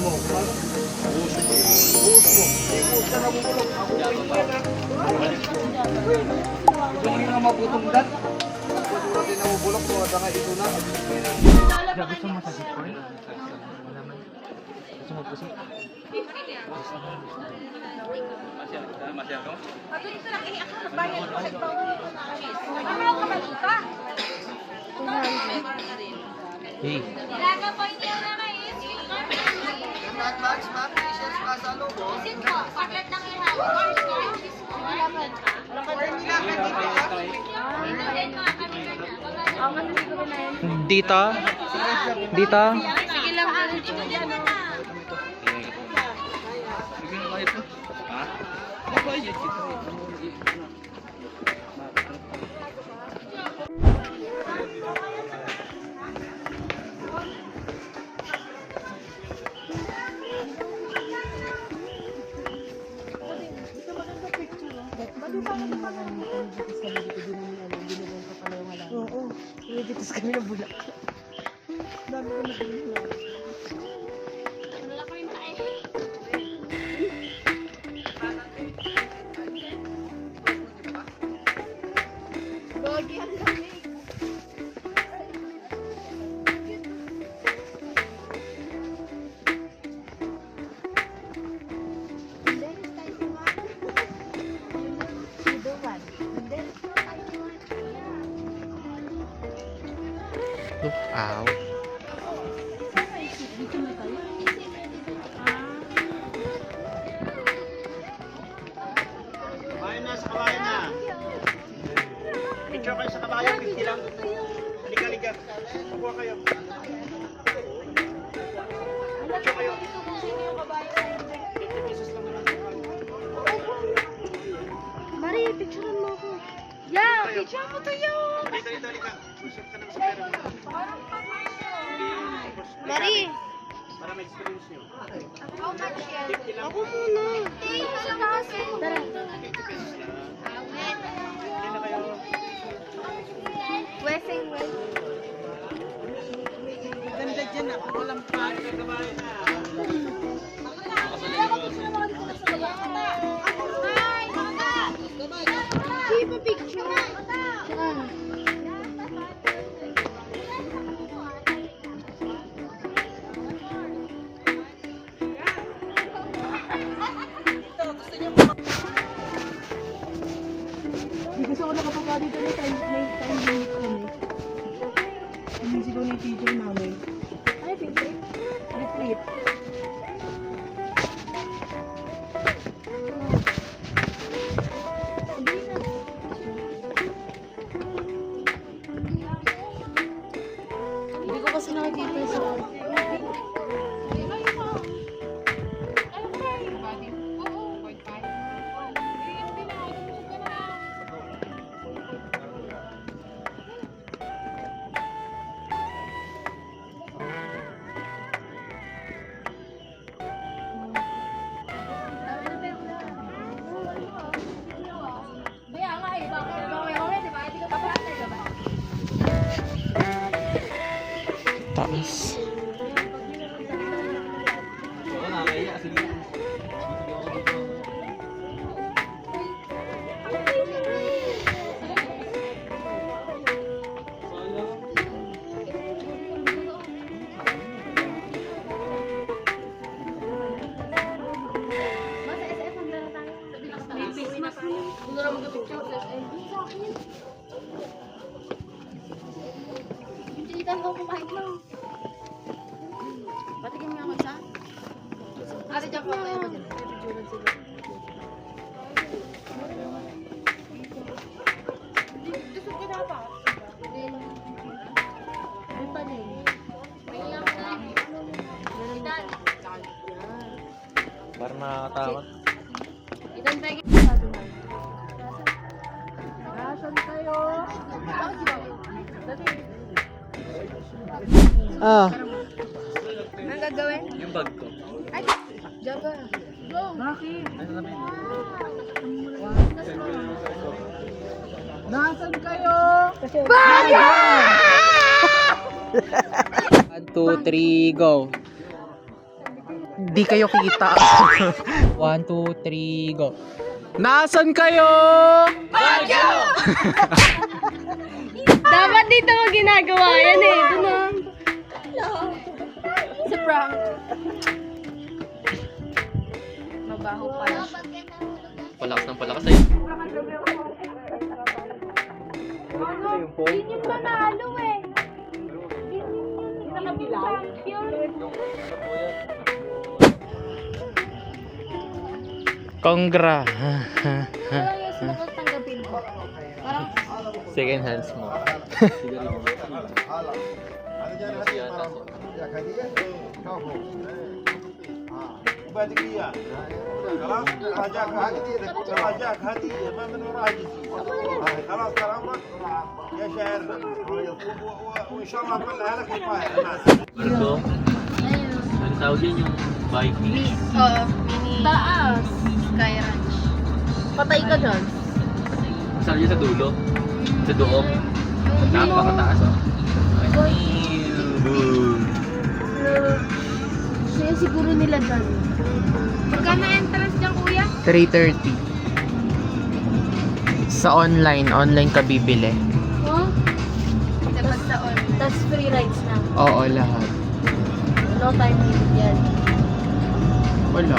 mo. Buhos mo. Buhos na nabubulok. Ako ito nga maputungdan. Ako din nabubulok. Wala nga ito na. Gusto mo sa Bitcoin? Gusto mo pusi? Masyado? Ito lang, ako magbayad ko sa bawal. Ano ka malita? Hey. Ilaga po hindi ako na mais. Max, pieces, masalo ko. Isin ko, paklat ng ihaw. Orange ko. Dito? Dito? Sige lang, orange ko dyan. Oo, niligitas kami ng bulak. Dami ko na bulak. Wala ko rin tayo. Gogi ang lamig. Look out. Kabayan na, sa kabayan na. Picture kayo sa kabayan, 50 lang. Halika, halika. Kuha kayo. Picture kayo. 50 pesos lang naman. Mari, picturean mo ako. Yeah, picture mo to yun. Dito, dito, halika. Usap ka ng sombrero. Mari. Para may experience nyo. How much yan? 50 lang. Ako muna. Sa taas mo. Tara. 50 pesos lang. Hindi na kayo. Wesing, Ganda dyan ako, walang pag. Kabayan na. Keep a picture. Hindi kasi ako nakapapa dito na time limit kami. Hindi siguro na yung teacher namin. Ay, picture. Retreat. Hindi ko kasi nakikita sa... Taas. Pilitan ko kumain lang. Patigin nga ako sa. Ate, dyan po kayo. Gusto ko na pa. Ay pa rin. May iyak na. Itan. Parang nakakatakot. Itan, pegi. Nasaan kayo? Ah. Anong gagawin? Yung bag ko. Ay, dyan ka. Go. Bakit? Ano sabi? Nasaan kayo? Baga! 1, 2, 3, go. di kayo kita. 1, 2, 3, go. Nasaan kayo? Dapat dito mo ginagawa yan eh. Doon na. Sa prank. Mabaho pa. Palakas ng palakas eh. Yun yung manalo eh. Nakabilang. Congra. Parang yung sinakot tanggapin ko. Parang Second hands mo. بدقية خلاص راجعك هدية ما من وراها جزية خلاص ترى عمرك يا شاعر وإن شاء الله نطلعها لك حكاية Barko. Ang tawag yan yung bike Mini. taas. Sky Ranch. Patay ka dyan. Saan yun sa dulo? Sa doong? Napakataas oh. Saya siguro nila dyan. Magkano entrance dyan, kuya? 3:30. Sa online ka bibili. Oh? Dapat sa online. Tapos free rides na. Oo, lahat. No time limit yan. Wala.